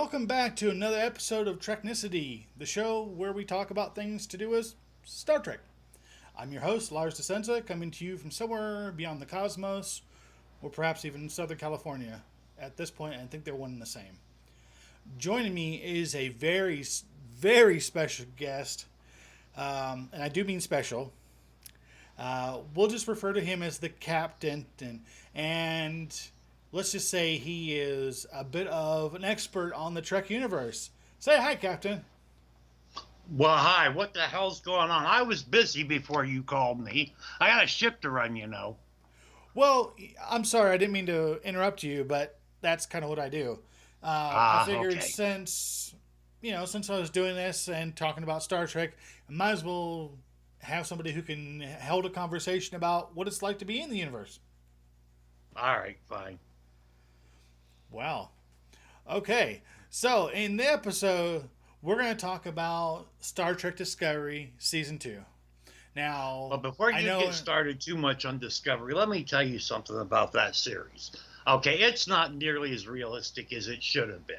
Welcome back to another episode of Treknicity, the show where we talk about things to do with Star Trek. I'm your host, Lars the coming to you from somewhere beyond the cosmos, or perhaps even Southern California. At this point, I think they're one and the same. Joining me is a very, very special guest, and I do mean special. We'll just refer to him as the Captain, and let's just say he is a bit of an expert on the Trek universe. Say hi, Captain. Well, hi. What the hell's going on? I was busy before you called me. I got a ship to run, you know. Well, I'm sorry, I didn't mean to interrupt you, but that's kind of what I do. I figured Okay. since I was doing this and talking about Star Trek, I might as well have somebody who can hold a conversation about what it's like to be in the universe. All right, fine. Wow. Okay. So, in the episode, we're going to talk about Star Trek Discovery Season 2. Now, But before you get started too much on Discovery, let me tell you something about that series. Okay, it's not nearly as realistic as it should have been.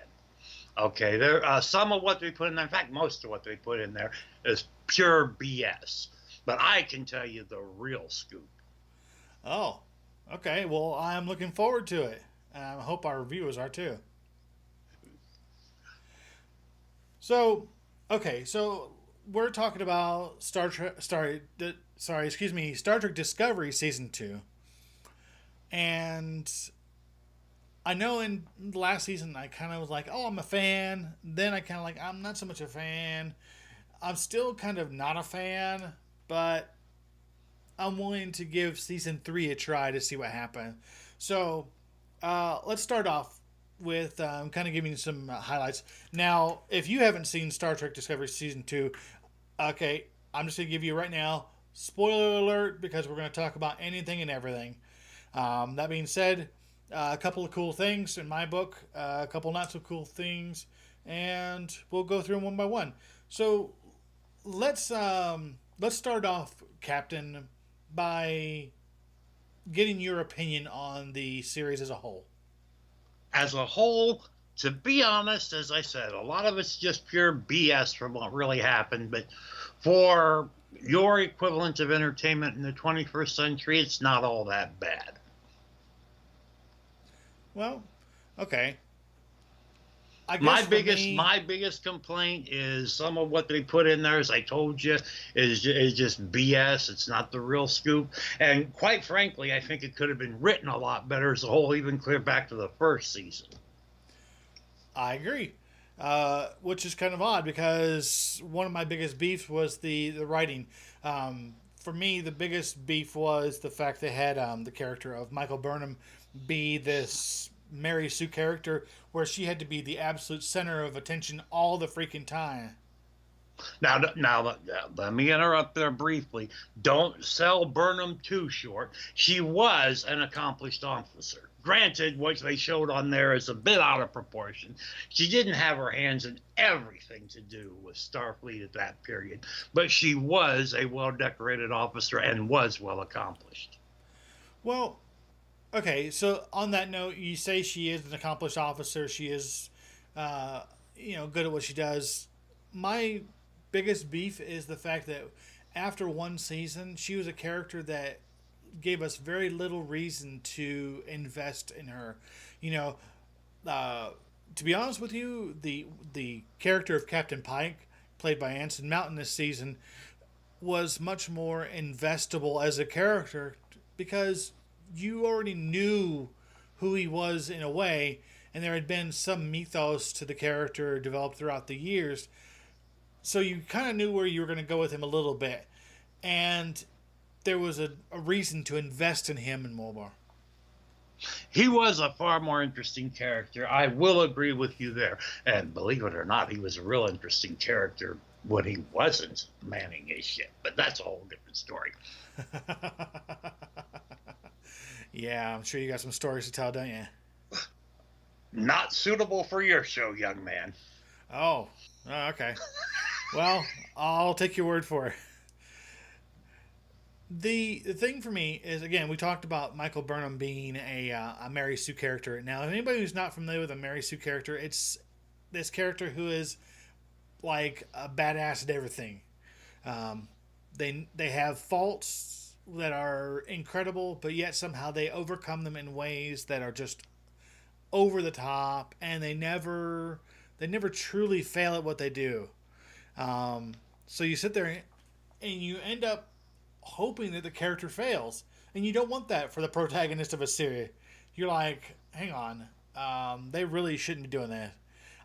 Okay, there some of what they put in there, in fact, most of what they put in there is pure BS. But I can tell you the real scoop. Oh, okay. Well, I'm looking forward to it. I hope our viewers are too. So, okay, so we're talking about Star Trek. Star Trek Discovery Season 2, and I know in the last season I kind of was like, oh, I'm a fan. Then I kind of like, I'm not so much a fan. I'm still kind of not a fan, but I'm willing to give Season 3 a try to see what happens. So, let's start off with kind of giving you some highlights. Now, if you haven't seen Star Trek Discovery Season 2, okay, I'm just going to give you right now, spoiler alert, because we're going to talk about anything and everything. That being said, a couple of cool things in my book, a couple not so cool things, and we'll go through them one by one. So let's start off, Captain, by getting your opinion on the series as a whole. As a whole, to be honest, as I said, a lot of it's just pure BS from what really happened. But for your equivalent of entertainment in the 21st century, it's not all that bad. Well, okay. I guess My biggest complaint is some of what they put in there, as I told you, is just BS. It's not the real scoop. And quite frankly, I think it could have been written a lot better as a whole, even clear back to the first season. I agree. Which is kind of odd because one of my biggest beefs was the writing. For me, the biggest beef was the fact they had the character of Michael Burnham be this Mary Sue character where she had to be the absolute center of attention all the freaking time. Now, let me interrupt there briefly. Don't sell Burnham too short. She was an accomplished officer. Granted, what they showed on there is a bit out of proportion. She didn't have her hands in everything to do with Starfleet at that period, but she was a well-decorated officer and was well accomplished. Well, okay, so on that note, you say she is an accomplished officer. She is, good at what she does. My biggest beef is the fact that after one season, she was a character that gave us very little reason to invest in her. To be honest with you, the character of Captain Pike, played by Anson Mount this season, was much more investable as a character because you already knew who he was in a way, and there had been some mythos to the character developed throughout the years. So you kind of knew where you were going to go with him a little bit. And there was a reason to invest in him and Mulbar. He was a far more interesting character. I will agree with you there. And believe it or not, he was a real interesting character when he wasn't manning his ship. But that's a whole different story. Yeah, I'm sure you got some stories to tell, don't you? Not suitable for your show, young man. Oh, okay. Well, I'll take your word for it. The thing for me is, again, we talked about Michael Burnham being a Mary Sue character. Now, if anybody who's not familiar with a Mary Sue character, it's this character who is like a badass at everything. Um, they have faults that are incredible, but yet somehow they overcome them in ways that are just over the top, and they never truly fail at what they do. Um, so you sit there and you end up hoping that the character fails, and you don't want that for the protagonist of a series. You're like, hang on, they really shouldn't be doing that.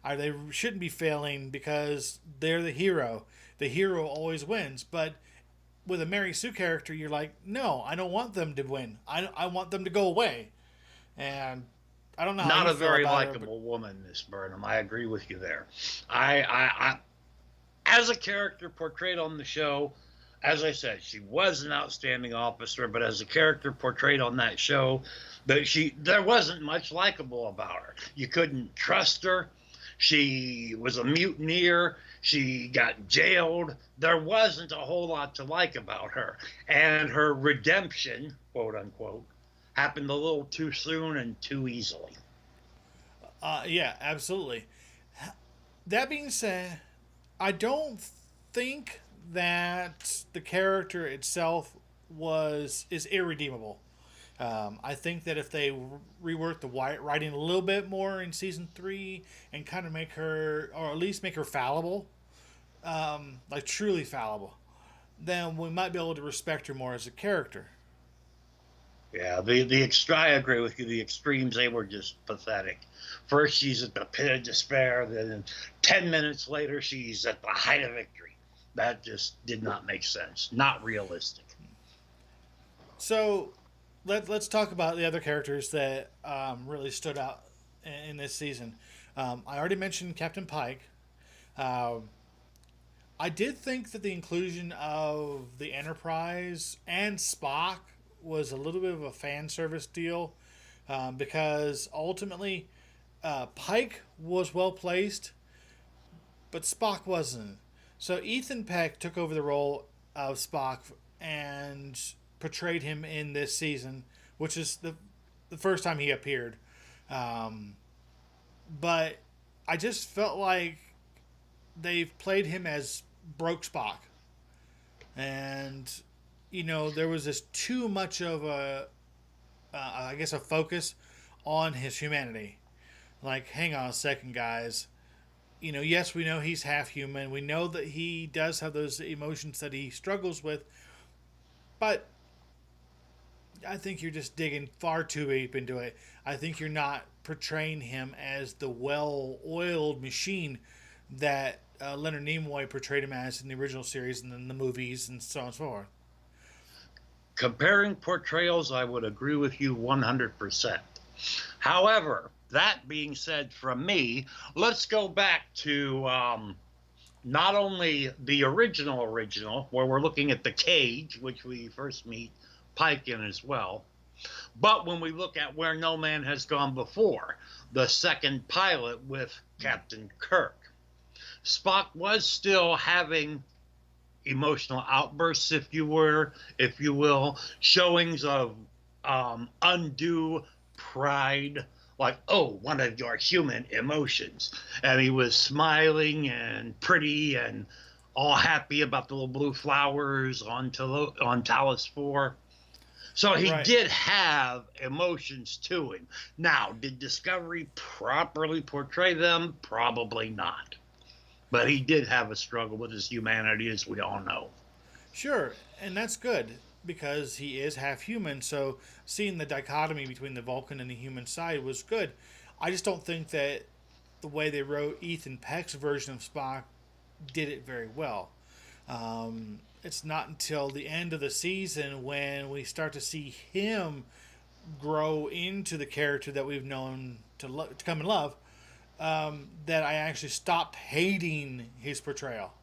Or they shouldn't be failing because they're the hero. The hero always wins. But with a Mary Sue character, you're like, no, I don't want them to win. I want them to go away. And I don't know how Not you a feel very about her, likable woman, Miss Burnham. I agree with you there. I, as a character portrayed on the show, as I said, she was an outstanding officer, but as a character portrayed on that show, there wasn't much likable about her. You couldn't trust her. She was a mutineer. She got jailed. There wasn't a whole lot to like about her. And her redemption, quote unquote, happened a little too soon and too easily. yeah, absolutely. That being said, I don't think that the character itself is irredeemable. I think that if they rework the writing a little bit more in season 3 and kind of make her, or at least make her fallible, like truly fallible, then we might be able to respect her more as a character. Yeah, the extra. I agree with you. The extremes, they were just pathetic. First, she's at the pit of despair. Then, 10 minutes later, she's at the height of victory. That just did not make sense. Not realistic. So, let's talk about the other characters that really stood out in this season. I already mentioned Captain Pike. Um, I did think that the inclusion of the Enterprise and Spock was a little bit of a fan service deal, because ultimately Pike was well placed, but Spock wasn't. So Ethan Peck took over the role of Spock and portrayed him in this season, which is the first time he appeared. Um, but I just felt like they've played him as broke Spock, and there was this too much of I guess a focus on his humanity. Like, hang on a second, guys. Yes, we know he's half human. We know that he does have those emotions that he struggles with, but I think you're just digging far too deep into it. I think you're not portraying him as the well-oiled machine that Leonard Nimoy portrayed him as in the original series and then the movies and so on and so forth. Comparing portrayals, I would agree with you 100%. However, that being said from me, let's go back to not only the original, where we're looking at the cage, which we first meet Pike in as well, but when we look at where no man has gone before, the second pilot with Captain Kirk. Spock was still having emotional outbursts, if you will, showings of undue pride, like, oh, one of your human emotions. And he was smiling and pretty and all happy about the little blue flowers on Talos 4. So he Right. did have emotions to him. Now, did Discovery properly portray them? Probably not. But he did have a struggle with his humanity, as we all know. Sure, and that's good because he is half human. So seeing the dichotomy between the Vulcan and the human side was good. I just don't think that the way they wrote Ethan Peck's version of Spock did it very well. It's not until the end of the season when we start to see him grow into the character that we've known to come and love, that I actually stopped hating his portrayal.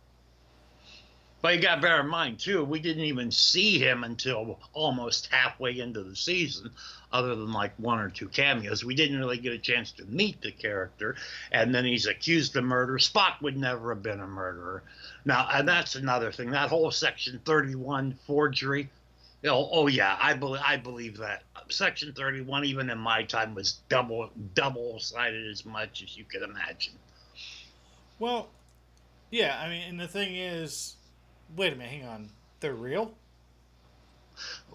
But you got to bear in mind, too, we didn't even see him until almost halfway into the season, other than like one or two cameos. We didn't really get a chance to meet the character, and then he's accused of murder. Spock would never have been a murderer. Now, and that's another thing, that whole Section 31 forgery. Oh yeah, I believe that. Section 31, even in my time, was double-sided as much as you could imagine. Well, yeah, I mean, and the thing is, wait a minute, hang on, they're real?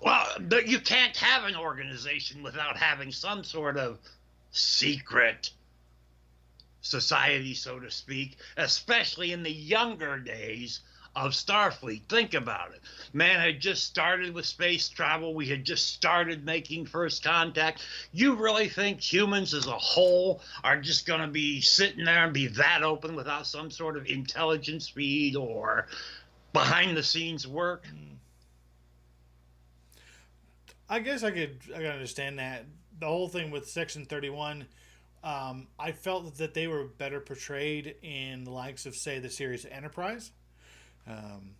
Well, you can't have an organization without having some sort of secret society, so to speak, especially in the younger days of Starfleet. Think about it. Man had just started with space travel. We had just started making first contact. You really think humans as a whole are just going to be sitting there and be that open without some sort of intelligence feed or behind the scenes work? I guess I could understand that. The whole thing with Section 31, I felt that they were better portrayed in the likes of, say, the series Enterprise. Um,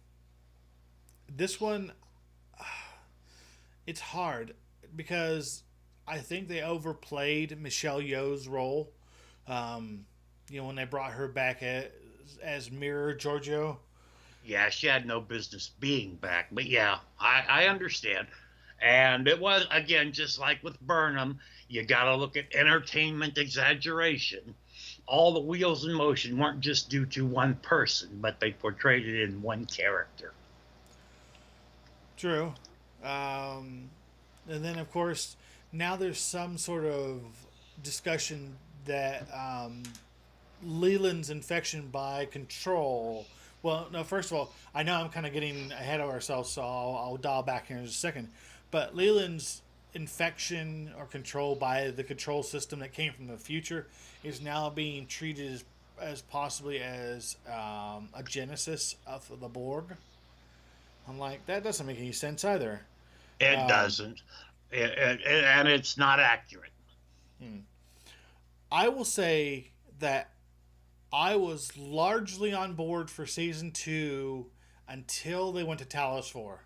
this one, it's hard because I think they overplayed Michelle Yeoh's role. Um, when they brought her back as Mirror Giorgio. Yeah, she had no business being back, but yeah, I understand. And it was, again, just like with Burnham, you got to look at entertainment exaggeration. All the wheels in motion weren't just due to one person, but they portrayed it in one character. True. And then, of course, now there's some sort of discussion that Leland's infection by control. Well, no, first of all, I know I'm kind of getting ahead of ourselves, so I'll dial back here in just a second. But Leland's infection or control by the control system that came from the future is now being treated as possibly as a genesis of the Borg. I'm like, that doesn't make any sense either. It Um, doesn't, and it's not accurate. hmm. I will say that I was largely on board for season two until they went to Talos 4.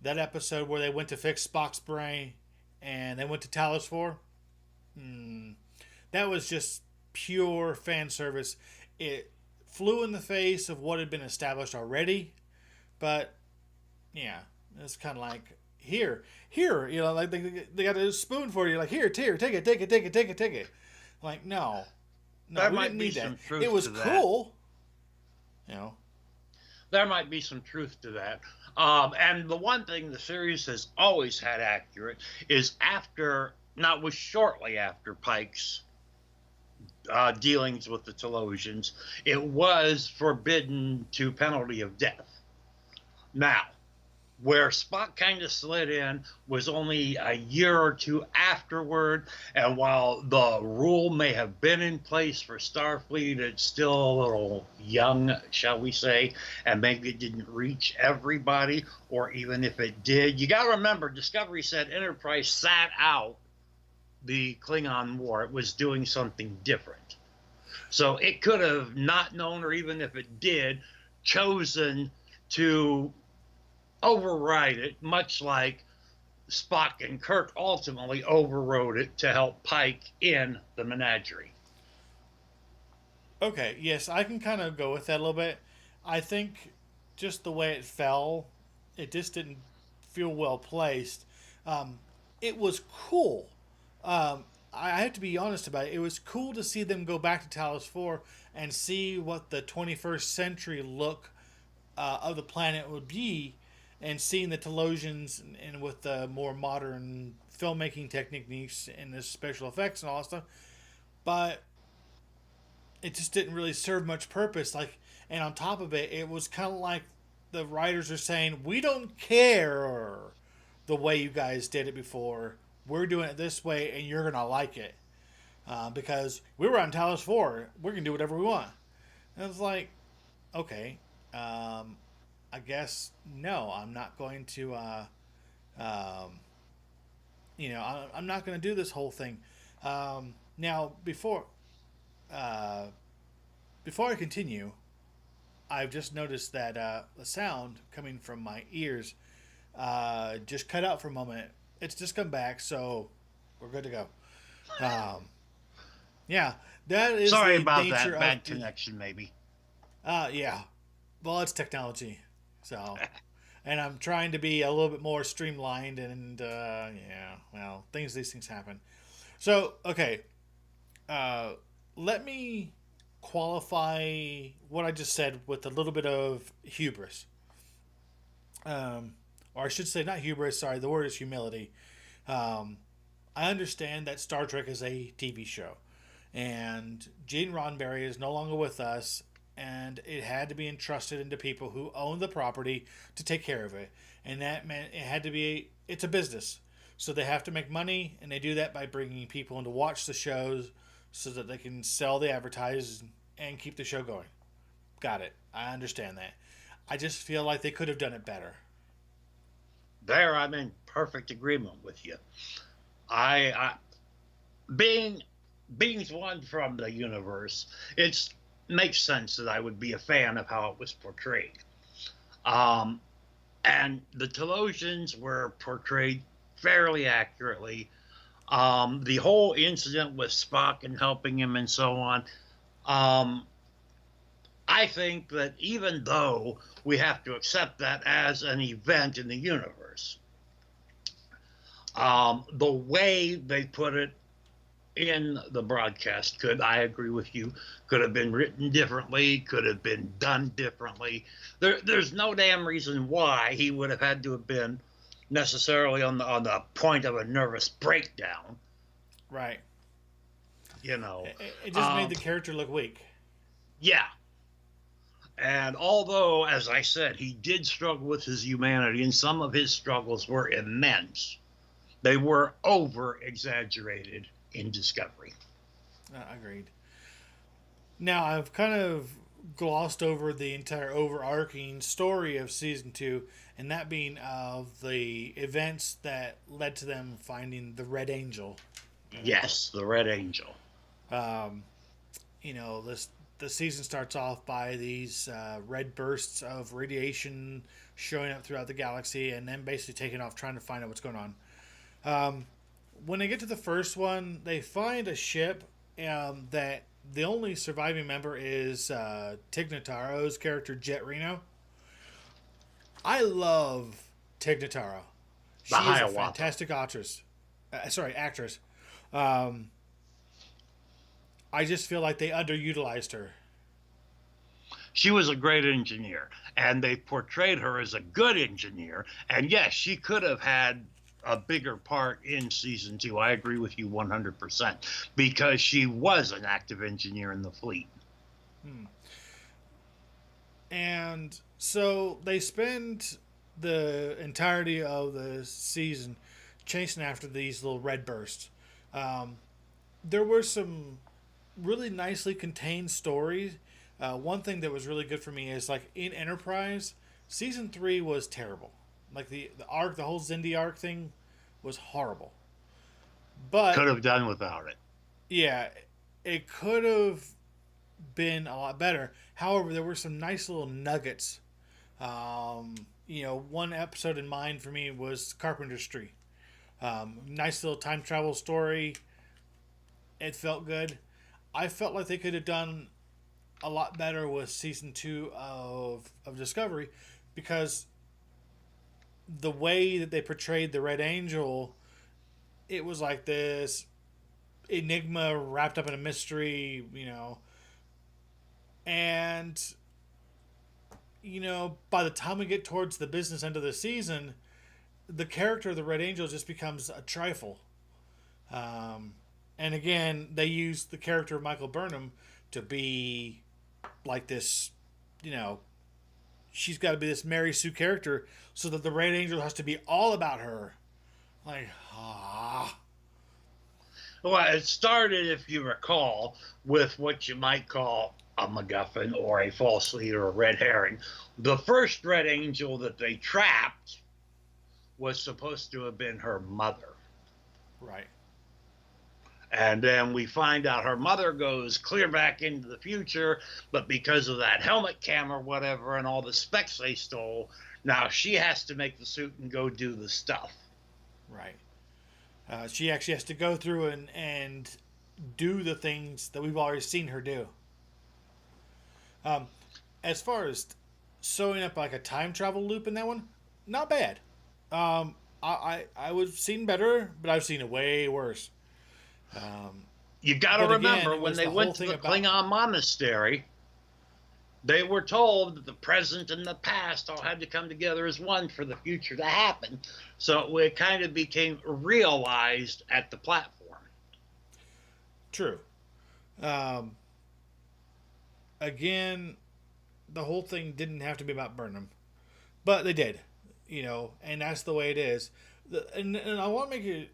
That episode where they went to fix Spock's brain and they went to Talos 4, that was just pure fan service. It flew in the face of what had been established already, but yeah, it's kind of like here, like they got a spoon for you, like here, take it, take it, take it, take it, take it. Like no, There we didn't might be need that. some It truth was to that. cool, you know. There might be some truth to that. And the one thing the series has always had accurate is after, not was shortly after Pike's dealings with the Telosians, it was forbidden to penalty of death. Now, where Spock kind of slid in was only a year or two afterward. And while the rule may have been in place for Starfleet, it's still a little young, shall we say, and maybe it didn't reach everybody, or even if it did. You got to remember, Discovery said Enterprise sat out the Klingon War. It was doing something different. So it could have not known, or even if it did, chosen to override it, much like Spock and Kirk ultimately overrode it to help Pike in the menagerie. Okay, yes, I can kind of go with that a little bit. I think just the way it fell, it just didn't feel well placed. Um, it was cool. I have to be honest about it. It was cool to see them go back to Talos 4 and see what the 21st century look of the planet would be, and seeing the Telosians and with the more modern filmmaking techniques and the special effects and all that stuff. But it just didn't really serve much purpose. Like, and on top of it, it was kind of like the writers are saying, "We don't care the way you guys did it before. We're doing it this way, and you're gonna like it because we were on Talos 4. We're gonna do whatever we want." And it's like, okay, um, I guess no, I'm not going to. Um, I'm not going to do this whole thing. Now, uh, before I continue, I've just noticed that the sound coming from my ears just cut out for a moment. It's just come back, so we're good to go. Um, yeah, that is Sorry the about nature that of bad connection, maybe. yeah. Well, it's technology, so and I'm trying to be a little bit more streamlined, and yeah, well, these things happen. So okay, uh, let me qualify what I just said with a little bit of hubris. Or I should say, not hubris, sorry, the word is humility. Um, I understand that Star Trek is a TV show, and Gene Roddenberry is no longer with us, and it had to be entrusted into people who own the property to take care of it. And that meant it had to be, it's a business. So they have to make money, and they do that by bringing people in to watch the shows so that they can sell the advertise and keep the show going. Got it. I understand that. I just feel like they could have done it better. There, I'm in perfect agreement with you. I being one from the universe, it makes sense that I would be a fan of how it was portrayed. Um, and the Telosians were portrayed fairly accurately. The whole incident with Spock and helping him and so on. Um, I think that even though we have to accept that as an event in the universe, the way they put it in the broadcast I agree with you, could have been written differently, could have been done differently. There's no damn reason why he would have had to have been necessarily on the point of a nervous breakdown. Right. You know, it just made the character look weak. Yeah. And although, as I said, he did struggle with his humanity, and some of his struggles were immense, they were over exaggerated in Discovery. Agreed. Now, I've kind of glossed over the entire overarching story of season 2, and that being of the events that led to them finding the Red Angel. Yes, the Red Angel. You know, the season starts off by these red bursts of radiation showing up throughout the galaxy, and then basically taking off trying to find out what's going on. When they get to the first one, they find a ship that the only surviving member is Tig Notaro's character, Jet Reno. I love Tig Notaro. She is a fantastic actress. Actress. I just feel like they underutilized her. She was a great engineer, and they portrayed her as a good engineer. And yes, she could have had a bigger part in season 2. I agree with you 100%, because she was an active engineer in the fleet. And so they spend the entirety of the season chasing after these little red bursts. There were some really nicely contained stories. One thing that was really good for me is, like, in Enterprise, season 3 was terrible. Like the arc, the whole Xindi arc thing was horrible. But could have done without it. Yeah, it could have been a lot better. However, there were some nice little nuggets. One episode in mind for me was Carpenter's Tree. Nice little time travel story. It felt good. I felt like they could have done a lot better with season 2 of Discovery, because the way that they portrayed the Red Angel, it was like this enigma wrapped up in a mystery, and by the time we get towards the business end of the season, the character of the Red Angel just becomes a trifle. And again, they use the character of Michael Burnham to be like this, she's got to be this Mary Sue character, so that the Red Angel has to be all about her. Like, Well, it started, if you recall, with what you might call a MacGuffin or a false lead or a red herring. The first Red Angel that they trapped was supposed to have been her mother. Right. And then we find out her mother goes clear back into the future, but because of that helmet cam or whatever and all the specs they stole, now she has to make the suit and go do the stuff. Right. She actually has to go through and do the things that we've already seen her do. As far as sewing up like a time travel loop in that one, not bad. I was seen better, but I've seen it way worse. You got to But again, remember it when was they the went whole to thing the about Klingon monastery, they were told that the present and the past all had to come together as one for the future to happen. So it kind of became realized at the platform. true. Um, Again, the whole thing didn't have to be about Burnham, but they did, and that's the way it is. And I want to make it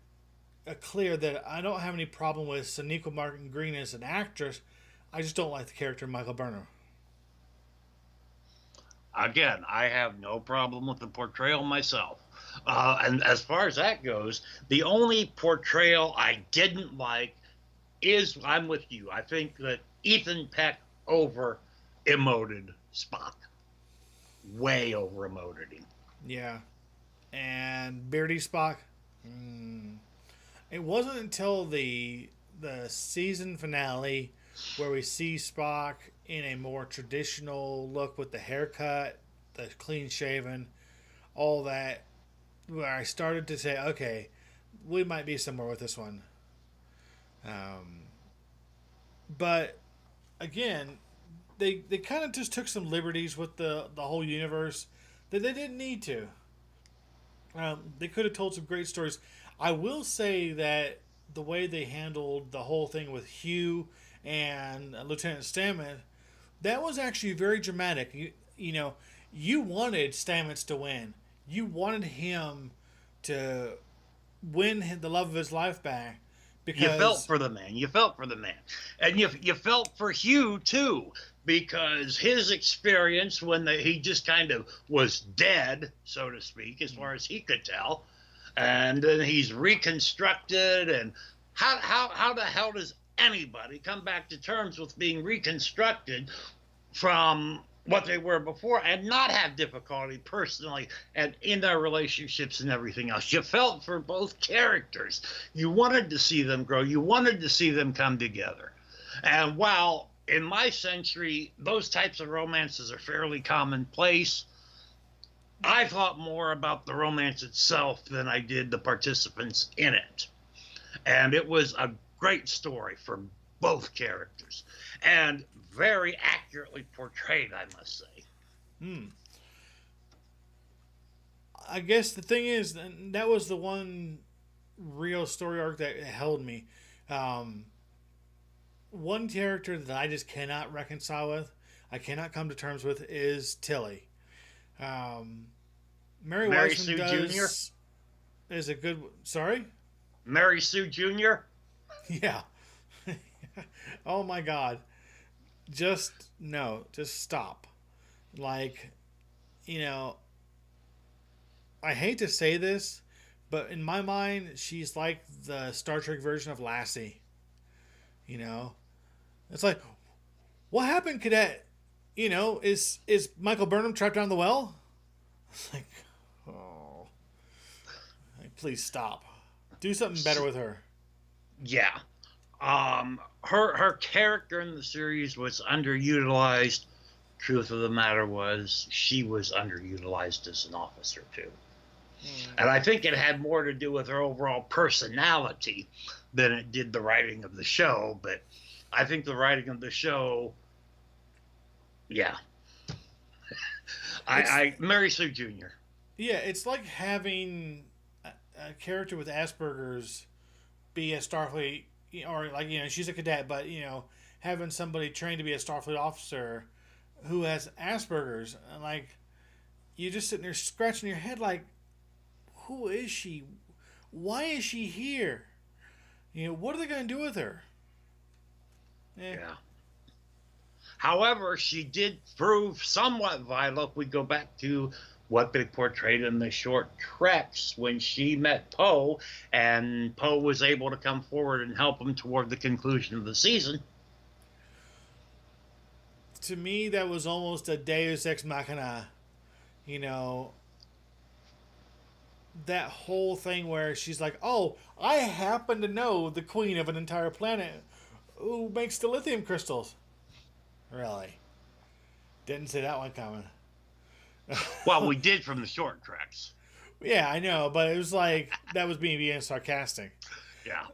clear that I don't have any problem with Sonequa Martin Green as an actress. I just don't like the character of Michael Burnham. Again, I have no problem with the portrayal myself. And as far as that goes, the only portrayal I didn't like is I'm with you. I think that Ethan Peck over emoted Spock. Way over emoted him. Yeah, and Beardy Spock. It wasn't until the season finale where we see Spock in a more traditional look with the haircut, the clean shaven, all that, where I started to say, okay, we might be somewhere with this one. But again, they kind of just took some liberties with the whole universe that they didn't need to. They could have told some great stories. I will say that the way they handled the whole thing with Hugh and Lieutenant Stamets, that was actually very dramatic. You wanted Stamets to win. You wanted him to win the love of his life back because You felt for the man. You felt for the man. And you felt for Hugh, too, because his experience when he just kind of was dead, so to speak, as far as he could tell, and then he's reconstructed. And how the hell does anybody come back to terms with being reconstructed from what they were before and not have difficulty personally and in their relationships and everything else? You felt for both characters. You wanted to see them grow. You wanted to see them come together. And while in my century, those types of romances are fairly commonplace, I thought more about the romance itself than I did the participants in it. And it was a great story for both characters and very accurately portrayed, I must say. I guess the thing is, and that was the one real story arc that held me. One character that I just cannot reconcile with, I cannot come to terms with, is Tilly. Mary Sue Wiseman Jr.? is a good. Sorry. Mary Sue Jr.? Yeah. Oh my God. Just stop. Like, I hate to say this, but in my mind, she's like the Star Trek version of Lassie. It's like, what happened, Cadet? Is Michael Burnham trapped down the well? It's like, oh, like, please stop. Do something better with her. Yeah. Her character in the series was underutilized. Truth of the matter was, she was underutilized as an officer too. And I think it had more to do with her overall personality than it did the writing of the show. But I think the writing of the show, yeah. Mary Sue Jr. Yeah, it's like having a character with Asperger's be a Starfleet, or like, she's a cadet, but having somebody trained to be a Starfleet officer who has Asperger's, and like, you're just sitting there scratching your head like, who is she? Why is she here? What are they going to do with her? Yeah. However, she did prove somewhat vital if we go back to what they portrayed in the short Treks when she met Poe, and Poe was able to come forward and help him toward the conclusion of the season. To me, that was almost a Deus Ex Machina. That whole thing where she's like, oh, I happen to know the queen of an entire planet who makes the lithium crystals. Really? Didn't see that one coming. Well, we did from the short Treks. Yeah, I know, but it was like, that was being sarcastic. Yeah.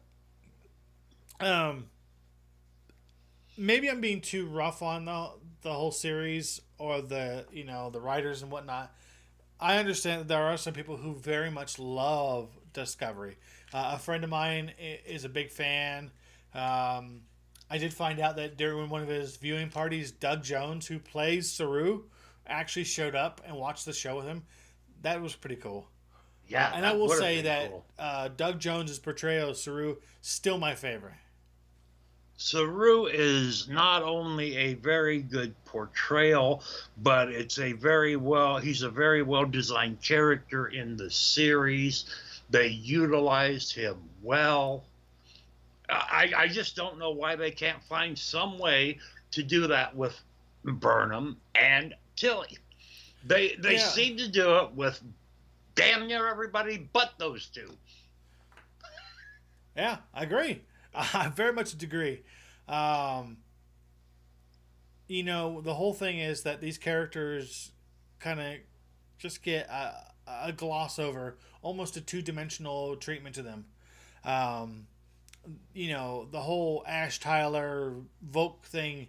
maybe I'm being too rough on the whole series or the writers and whatnot. I understand that there are some people who very much love Discovery. A friend of mine is a big fan. Um, I did find out that during one of his viewing parties, Doug Jones, who plays Saru, actually showed up and watched the show with him. That was pretty cool. Yeah, And I that will would have say been that cool. Doug Jones's portrayal of Saru still my favorite. Saru is not only a very good portrayal, but he's a very well designed character in the series. They utilized him well. I just don't know why they can't find some way to do that with Burnham and Tilly. They Yeah, seem to do it with damn near everybody but those two. yeah, I agree. I very much agree. Um, the whole thing is that these characters kind of just get a gloss over, almost a two-dimensional treatment to them. Um, the whole Ash Tyler Volk thing.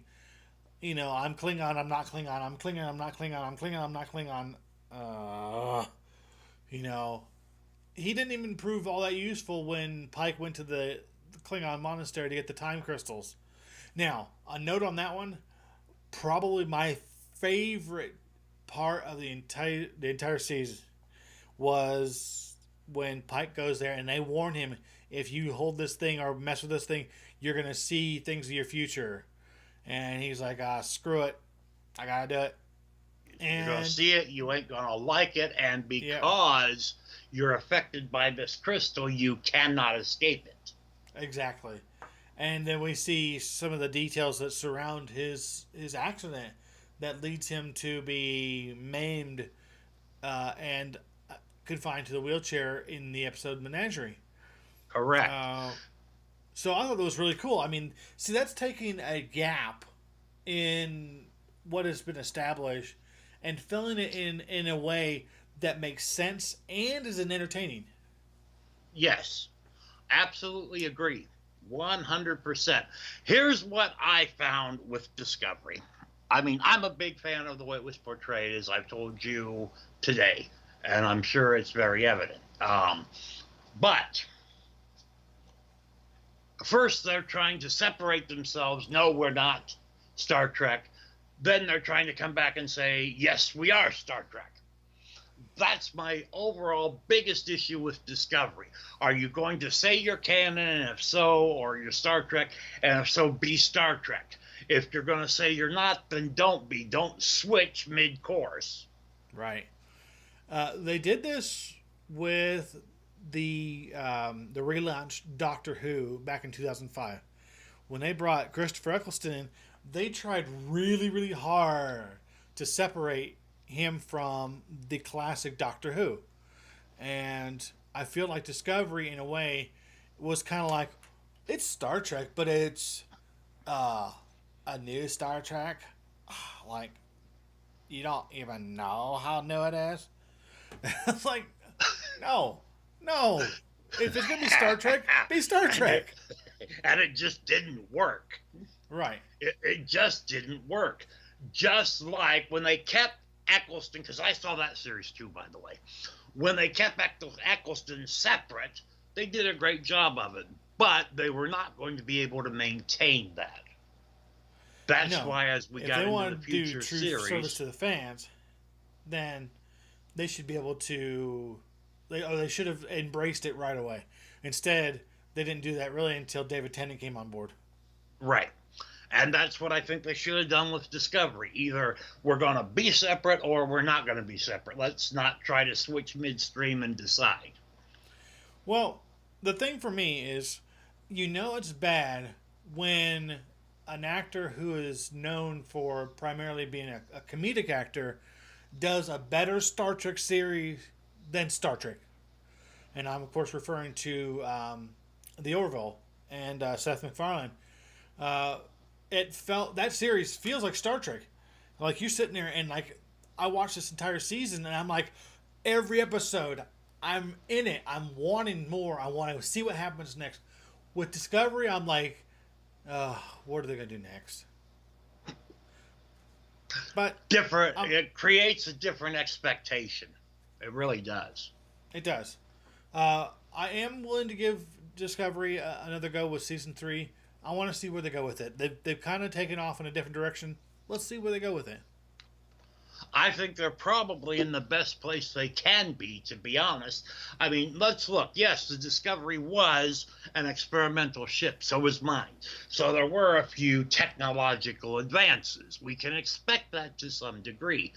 I'm Klingon, I'm not Klingon, I'm Klingon, I'm not Klingon, I'm Klingon, I'm not Klingon. Uh, you know, he didn't even prove all that useful when Pike went to the Klingon monastery to get the time crystals. Now, a note on that one, probably my favorite part of the entire season was when Pike goes there and they warn him, if you hold this thing or mess with this thing, you're gonna see things of your future. And he's like, screw it, I gotta do it. You're going to And see it, you ain't going to like it, and yeah, because you're affected by this crystal, you cannot escape it. exactly. And then we see some of the details that surround his accident that leads him to be maimed and confined to the wheelchair in the episode Menagerie. Correct. Uh, so I thought that was really cool. I mean, see, that's taking a gap in what has been established and filling it in a way that makes sense and is entertaining. Yes, absolutely agree. 100%. Here's what I found with Discovery. I mean, I'm a big fan of the way it was portrayed, as I've told you today, and I'm sure it's very evident. But first, they're trying to separate themselves. No, we're not Star Trek. Then they're trying to come back and say, yes, we are Star Trek. That's my overall biggest issue with Discovery. Are you going to say you're canon, and if so, or you're Star Trek, and if so, be Star Trek? If you're going to say you're not, then don't be. Don't switch mid-course. Right. They did this with the relaunched Doctor Who back in 2005. When they brought Christopher Eccleston in, they tried really, really hard to separate him from the classic Doctor Who. And I feel like Discovery, in a way, was kind of like, it's Star Trek, but it's uh, a new Star Trek. Like, you don't even know how new it is. It's like, no, no. If it's gonna be Star Trek, be Star Trek. And it just didn't work. Right. It just didn't work. Just like when they kept Eccleston, because I saw that series too, by the way. When they kept Eccleston separate, they did a great job of it, but they were not going to be able to maintain that. That's No. why, as we If got they into want the to do future true series, service to the fans, then they should be able to. They should have embraced it right away. Instead, they didn't do that really until David Tennant came on board. right. And that's what I think they should have done with Discovery. Either we're going to be separate or we're not going to be separate. Let's not try to switch midstream and decide. Well, the thing for me is, it's bad when an actor who is known for primarily being a comedic actor does a better Star Trek series than Star Trek. And I'm, of course, referring to The Orville and Seth MacFarlane. Uh, that series feels like Star Trek. Like, you're sitting there and, like, I watched this entire season and I'm like, every episode, I'm in it. I'm wanting more. I want to see what happens next. With Discovery, I'm like, What are they going to do next? But Different. It creates a different expectation. It really does. it does. I am willing to give Discovery another go with season 3. I want to see where they go with it. They've kind of taken off in a different direction. Let's see where they go with it. I think they're probably in the best place they can be, to be honest. I mean, let's look. Yes, the Discovery was an experimental ship, so was mine. So there were a few technological advances. We can expect that to some degree.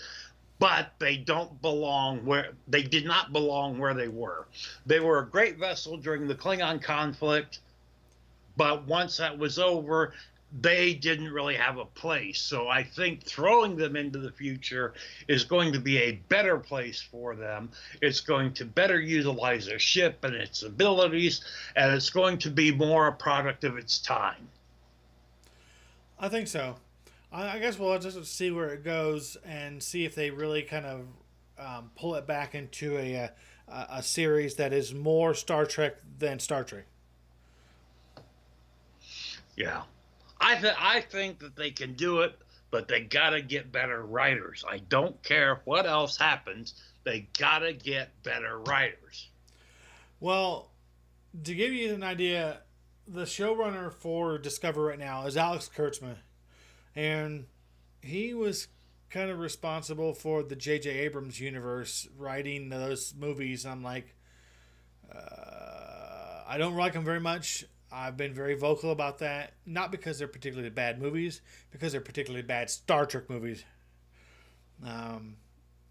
But they don't belong where they did not belong where they were. They were a great vessel during the Klingon conflict, but once that was over, they didn't really have a place. So I think throwing them into the future is going to be a better place for them. It's going to better utilize their ship and its abilities, and it's going to be more a product of its time. I think so. I guess we'll just see where it goes and see if they really kind of pull it back into a series that is more Star Trek than Star Trek. Yeah. I think that they can do it, but they got to get better writers. I don't care what else happens. They got to get better writers. Well, to give you an idea, the showrunner for Discovery right now is Alex Kurtzman. And he was kind of responsible for the J.J. Abrams universe, writing those movies. I'm like, I don't like them very much. I've been very vocal about that. Not because they're particularly bad movies, because they're particularly bad Star Trek movies.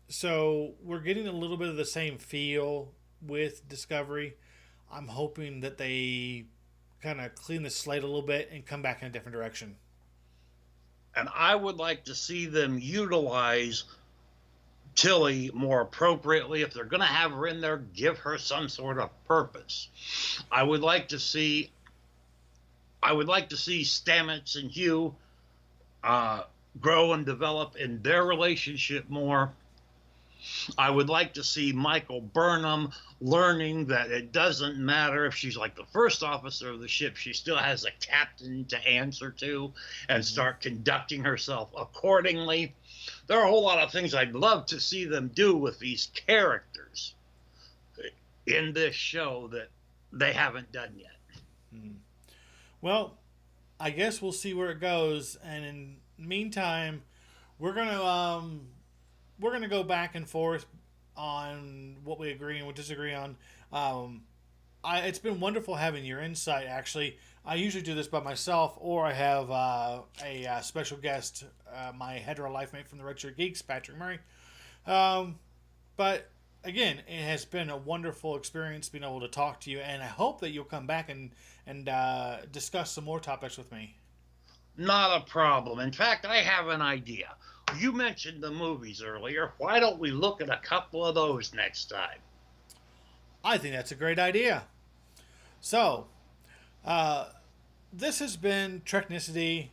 So we're getting a little bit of the same feel with Discovery. I'm hoping that they kind of clean the slate a little bit and come back in a different direction. And I would like to see them utilize Tilly more appropriately. If they're going to have her in there, give her some sort of purpose. I would like to see Stamets and Hugh grow and develop in their relationship more. I would like to see Michael Burnham learning that it doesn't matter if she's like the first officer of the ship, she still has a captain to answer to, and start conducting herself accordingly. There are a whole lot of things I'd love to see them do with these characters in this show that they haven't done yet. Well, I guess we'll see where it goes, and in the meantime, we're gonna go back and forth on what we agree and what disagree on. It's been wonderful having your insight. Actually, I usually do this by myself, or I have a special guest, my hetero life mate from the Red Shirt Geeks, Patrick Murray. But again, it has been a wonderful experience being able to talk to you, and I hope that you'll come back and discuss some more topics with me. Not a problem. In fact, I have an idea. You mentioned the movies earlier. Why don't we look at a couple of those next time? I think that's a great idea. So, this has been Treknicity.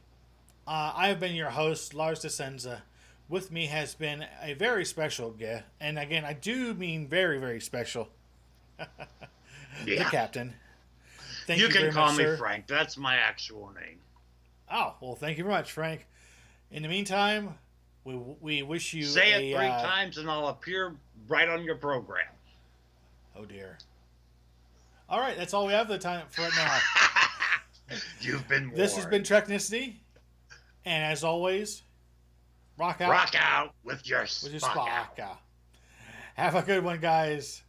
I have been your host, Lars DeCenza. With me has been a very special guest, and again, I do mean very, very special. The Captain. Thank you you can very call much, me sir. Frank. That's my actual name. Oh, well, thank you very much, Frank. In the meantime, we wish you Say it 3 times and I'll appear right on your program. Oh, dear. All right, that's all we have the time for right now. You've been warned. This has been Treknicity, and as always, rock out. Rock out with your Spock. Have a good one, guys.